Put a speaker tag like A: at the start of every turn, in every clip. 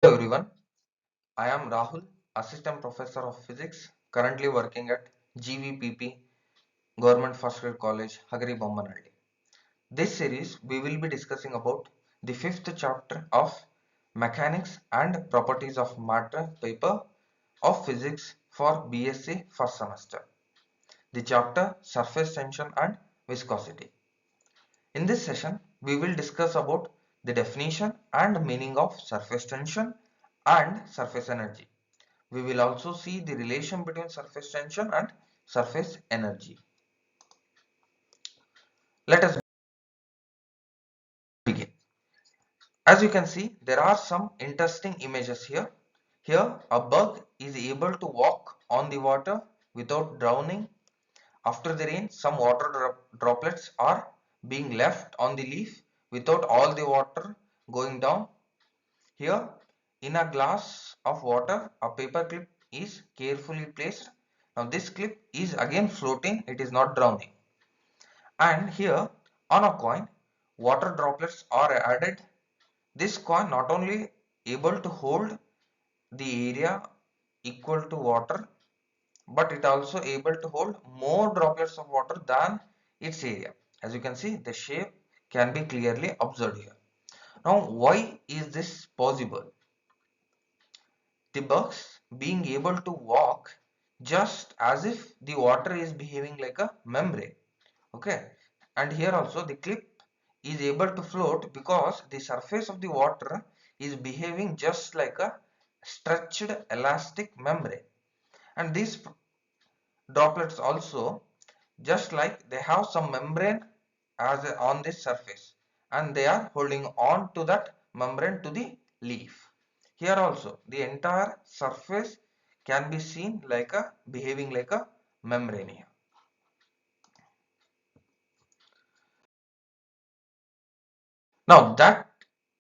A: Hello everyone, I am Rahul, Assistant Professor of Physics, currently working at GVPP, Government First Grade College, Hagari Bommanalli. This series we will be discussing about the fifth chapter of Mechanics and Properties of Matter paper of Physics for BSc first semester. The chapter Surface Tension and Viscosity. In this session, we will discuss about the definition and meaning of surface tension and surface energy. We will also see the relation between surface tension and surface energy. Let us begin. As you can see, there are some interesting images here. Here, a bug is able to walk on the water without drowning. After the rain, some water droplets are being left on the leaf without all the water going down. Here, in a glass of water, a paper clip is carefully placed. Now, this clip is again floating, it is not drowning. And here, on a coin, water droplets are added. This coin not only able to hold the area equal to water, but it also able to hold more droplets of water than its area. As you can see, the shape can be clearly observed here. Now, why is this possible? The bugs being able to walk just as if the water is behaving like a membrane. Okay, and here also the clip is able to float because the surface of the water is behaving just like a stretched elastic membrane, and these droplets also just like they have some membrane on this surface, and they are holding on to that membrane to the leaf. Here also the entire surface can be seen like a behaving like a membrane here. Now that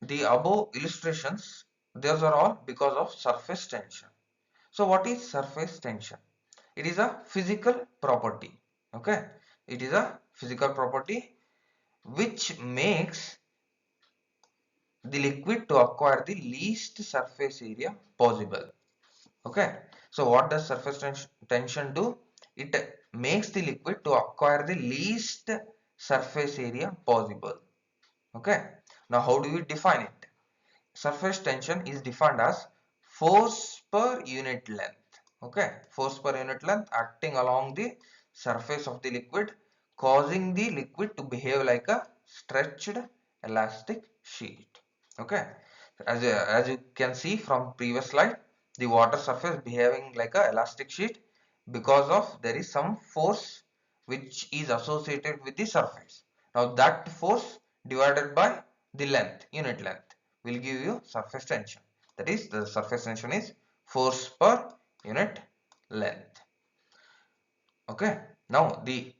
A: the above illustrations, those are all because of surface tension. So what is surface tension? It is a physical property. Okay, it is a physical property which makes the liquid to acquire the least surface area possible. Okay, so what does surface tension do? It makes the liquid to acquire the least surface area possible. Okay, now how do we define it? Surface tension is defined as force per unit length. Okay, force per unit length acting along the surface of the liquid, causing the liquid to behave like a stretched elastic sheet. Okay, as you can see from previous slide, the water surface behaving like a elastic sheet because of there is some force which is associated with the surface. Now that force divided by the length, unit length, will give you surface tension. That is, the surface tension is force per unit length. Okay, now the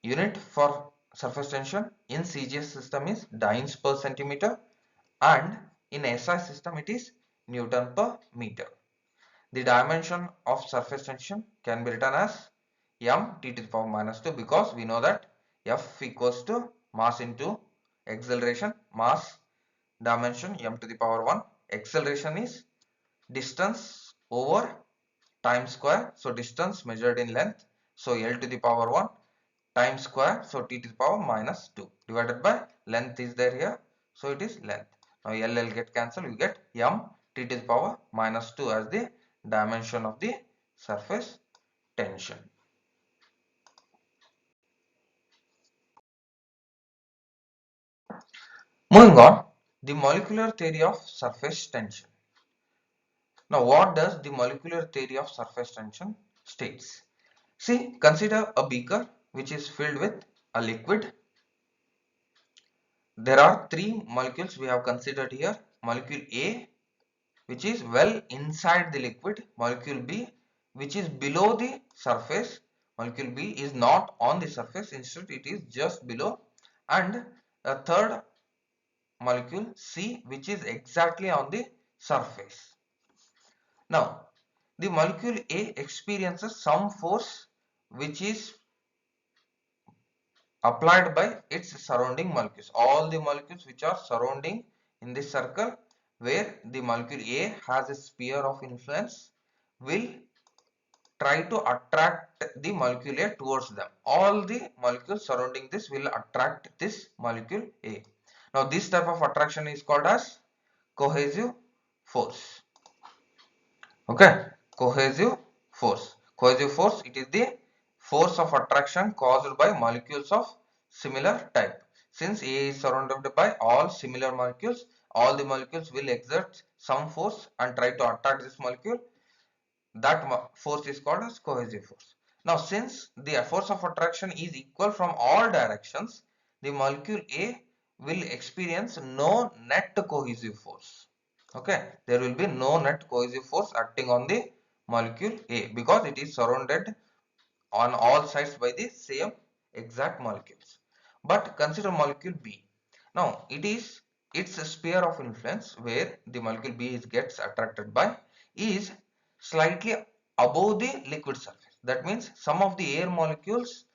A: unit for surface tension in CGS system is dynes per centimeter, and in SI system it is Newton per meter. The dimension of surface tension can be written as m t to the power minus 2, because we know that F equals to mass into acceleration, mass dimension m to the power 1, acceleration is distance over time square, so distance measured in length, so L to the power 1 time square, so t to the power minus 2 divided by length is there here, so it is length. Now L get cancelled, you get m t to the power minus 2 as the dimension of the surface tension. Moving on, the molecular theory of surface tension. Now what does the molecular theory of surface tension states? See, consider a beaker which is filled with a liquid. There are three molecules we have considered here. Molecule A, which is well inside the liquid. Molecule B, which is below the surface. Molecule B is not on the surface, instead it is just below. And a third molecule C, which is exactly on the surface. Now, the molecule A experiences some force which is applied by its surrounding molecules. All the molecules which are surrounding in this circle where the molecule A has a sphere of influence will try to attract the molecule A towards them. All the molecules surrounding this will attract this molecule A. Now this type of attraction is called as cohesive force. Okay, cohesive force. Cohesive force, it is the force of attraction caused by molecules of similar type. Since A is surrounded by all similar molecules, all the molecules will exert some force and try to attract this molecule. That force is called as cohesive force. Now, since the force of attraction is equal from all directions, the molecule A will experience no net cohesive force. Okay, there will be no net cohesive force acting on the molecule A because it is surrounded on all sides by the same exact molecules. But consider molecule B. Now, its sphere of influence where the molecule B gets attracted by is slightly above the liquid surface. That means some of the air molecules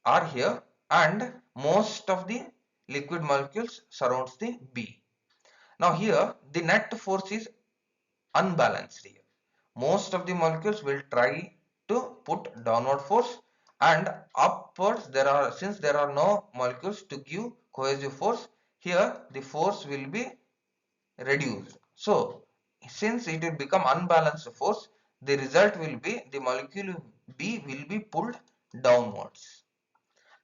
A: are here and most of the liquid molecules surrounds the B. Now here the net force is unbalanced here. Most of the molecules will try to put downward force and upwards since there are no molecules to give cohesive force, here the force will be reduced. So since it will become unbalanced force, the result will be the molecule B will be pulled downwards.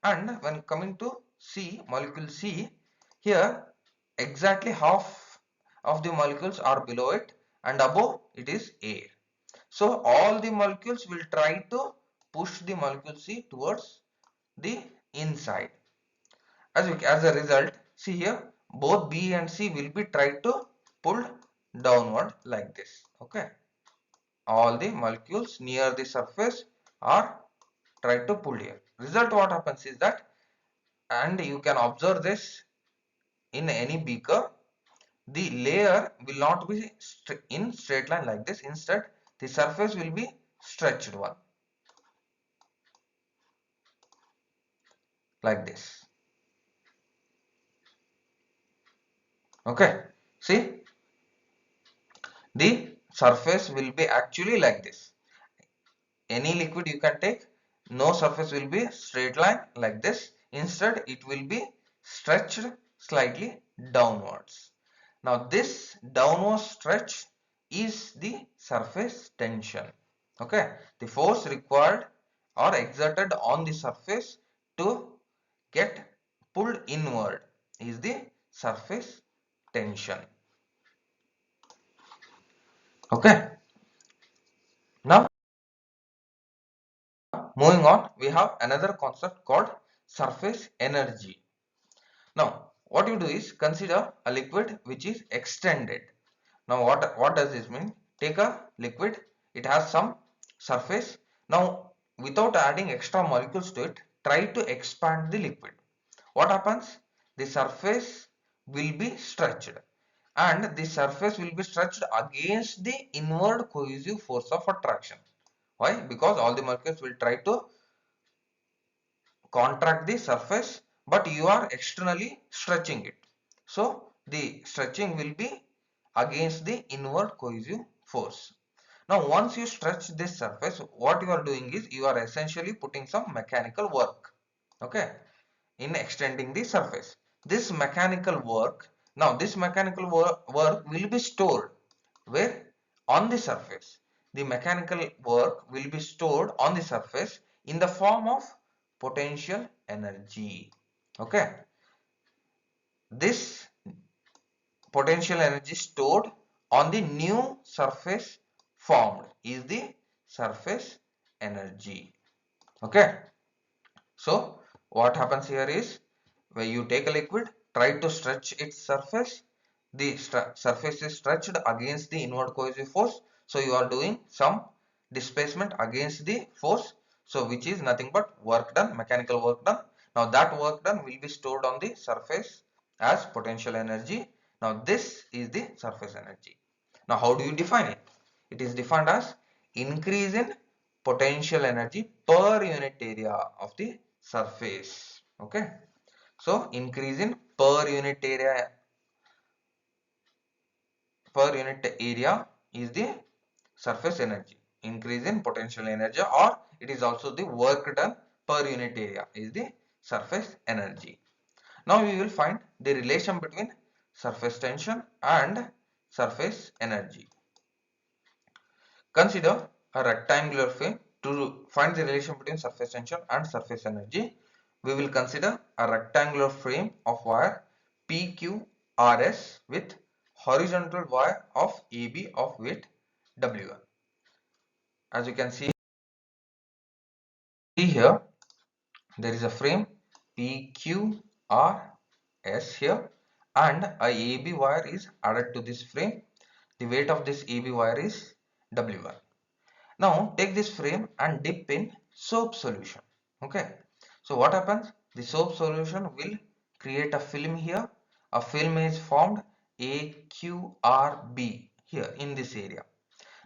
A: And when coming to molecule C, here exactly half of the molecules are below it and above it is air. So all the molecules will try to push the molecule C towards the inside. As a result, see here, both B and C will be tried to pull downward like this. Okay. All the molecules near the surface are tried to pull here. Result what happens is that, and you can observe this in any beaker, the layer will not be in straight line like this. Instead, the surface will be stretched one like this. Okay, see, the surface will be actually like this. Any liquid you can take, no surface will be straight line like this. Instead, it will be stretched slightly downwards. Now this downward stretch is the surface tension. Okay, the force required or exerted on the surface to get pulled inward is the surface tension. Okay, now moving on, we have another concept called surface energy. Now what you do is consider a liquid which is extended. Now what does this mean? Take a liquid, it has some surface. Now without adding extra molecules to it, try to expand the liquid. What happens? The surface will be stretched and the surface will be stretched against the inward cohesive force of attraction. Why? Because all the molecules will try to contract the surface, but you are externally stretching it. So the stretching will be against the inward cohesive force. Now once you stretch this surface, what you are doing is you are essentially putting some mechanical work, okay, in extending the surface. This mechanical work, now this mechanical work will be stored where? On the surface. The mechanical work will be stored on the surface in the form of potential energy. Okay. This potential energy stored on the new surface formed is the surface energy. Okay. So what happens here is when you take a liquid, try to stretch its surface. The surface is stretched against the inward cohesive force. So you are doing some displacement against the force. So which is nothing but work done, mechanical work done. Now that work done will be stored on the surface as potential energy. Now this is the surface energy. Now how do you define it? It is defined as increase in potential energy per unit area of the surface. Okay. So increase in per unit area per unit area is the surface energy. Increase in potential energy, or it is also the work done per unit area is the surface energy. Now we will find the relation between surface tension and surface energy. Consider a rectangular frame. To find the relation between surface tension and surface energy, we will consider a rectangular frame of wire PQRS with horizontal wire of AB of width W1. As you can see here, there is a frame PQRS here, and a AB wire is added to this frame. The weight of this AB wire is W1. Now take this frame and dip in soap solution. Okay. So what happens? The soap solution will create a film here. A film is formed AQRB here in this area.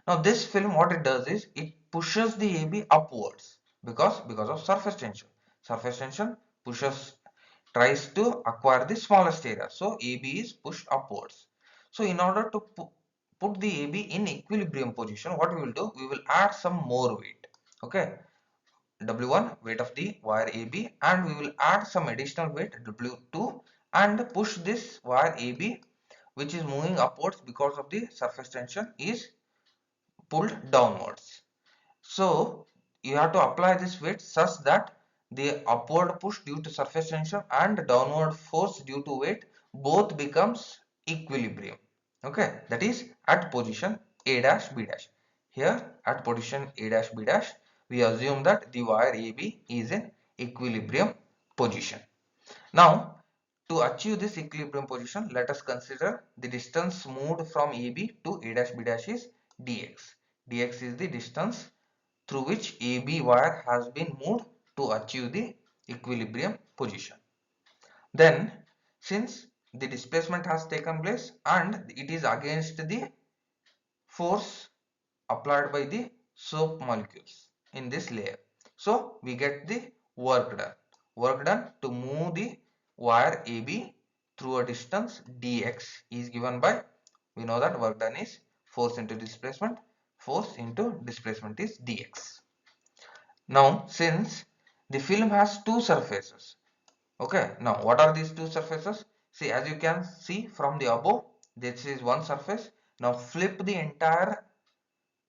A: Now this film, what it does is it pushes the AB upwards because of surface tension. Surface tension tries to acquire the smallest area. So AB is pushed upwards. So in order to put the AB in equilibrium position, what we will do? We will add some more weight. Okay. W1 weight of the wire AB, and we will add some additional weight W2 and push this wire AB, which is moving upwards because of the surface tension, is pulled downwards. So you have to apply this weight such that the upward push due to surface tension and downward force due to weight both becomes equilibrium. Okay, that is at position A dash B dash. Here at position A dash B dash, we assume that the wire AB is in equilibrium position. Now, to achieve this equilibrium position, let us consider the distance moved from AB to A dash B dash is dx. Dx is the distance through which AB wire has been moved to achieve the equilibrium position. Then, since the displacement has taken place and it is against the force applied by the soap molecules in this layer, so we get the work done. Work done to move the wire AB through a distance dx is given by, we know that work done is force into displacement. Force into displacement is dx. Now, since the film has two surfaces, okay, now what are these two surfaces? See, as you can see from the above, this is one surface. Now flip the entire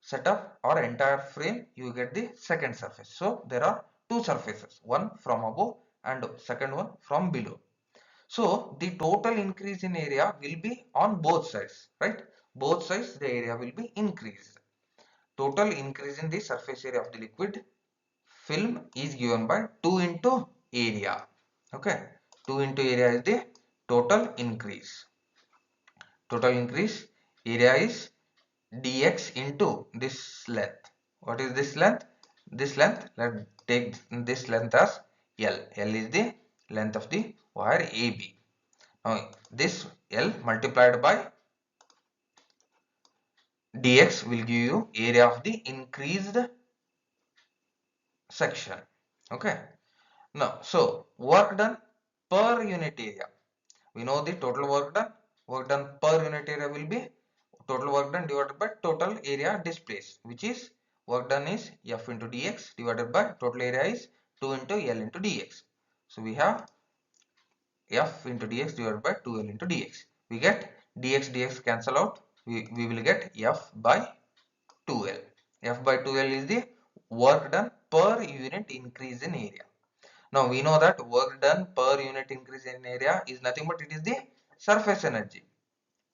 A: setup or entire frame, you get the second surface. So there are two surfaces, one from above and second one from below. So the total increase in area will be on both sides, right? Both sides the area will be increased. Total increase in the surface area of the liquid film is given by 2 into area. Okay, 2 into area is the total increase. Total increase area is dx into this length. What is this length? This length, let's take this length as L. L is the length of the wire AB. Now this L multiplied by dx will give you area of the increased section. Okay. Now, so work done per unit area. We know the total work done. Work done per unit area will be total work done divided by total area displaced, which is work done is F into dx divided by total area is 2 into L into dx. So we have F into dx divided by 2L into dx. We get dx cancel out. We will get F by 2L. F by 2L is the work done per unit increase in area. Now we know that work done per unit increase in area is nothing but it is the surface energy.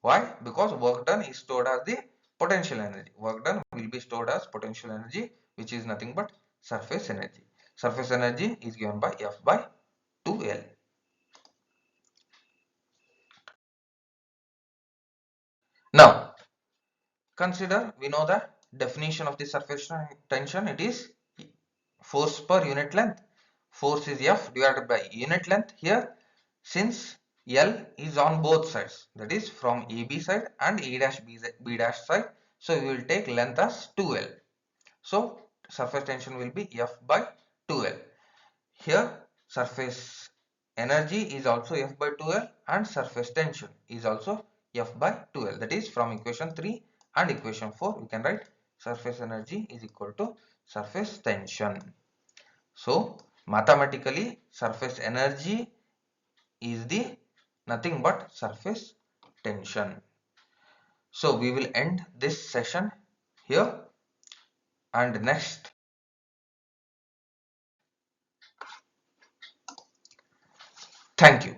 A: Why? Because work done is stored as the potential energy. Work done will be stored as potential energy, which is nothing but surface energy. Surface energy is given by F by 2L. Now consider, we know the definition of the surface tension. It is force per unit length. Force is F divided by unit length. Here, since L is on both sides, that is from AB side and A dash B dash side, so we will take length as 2L. So surface tension will be F by 2L. Here surface energy is also F by 2L and surface tension is also F by 2L. That is from equation 3 and equation 4 we can write surface energy is equal to surface tension. So mathematically surface energy is the nothing but surface tension. So we will end this session here, and next, thank you.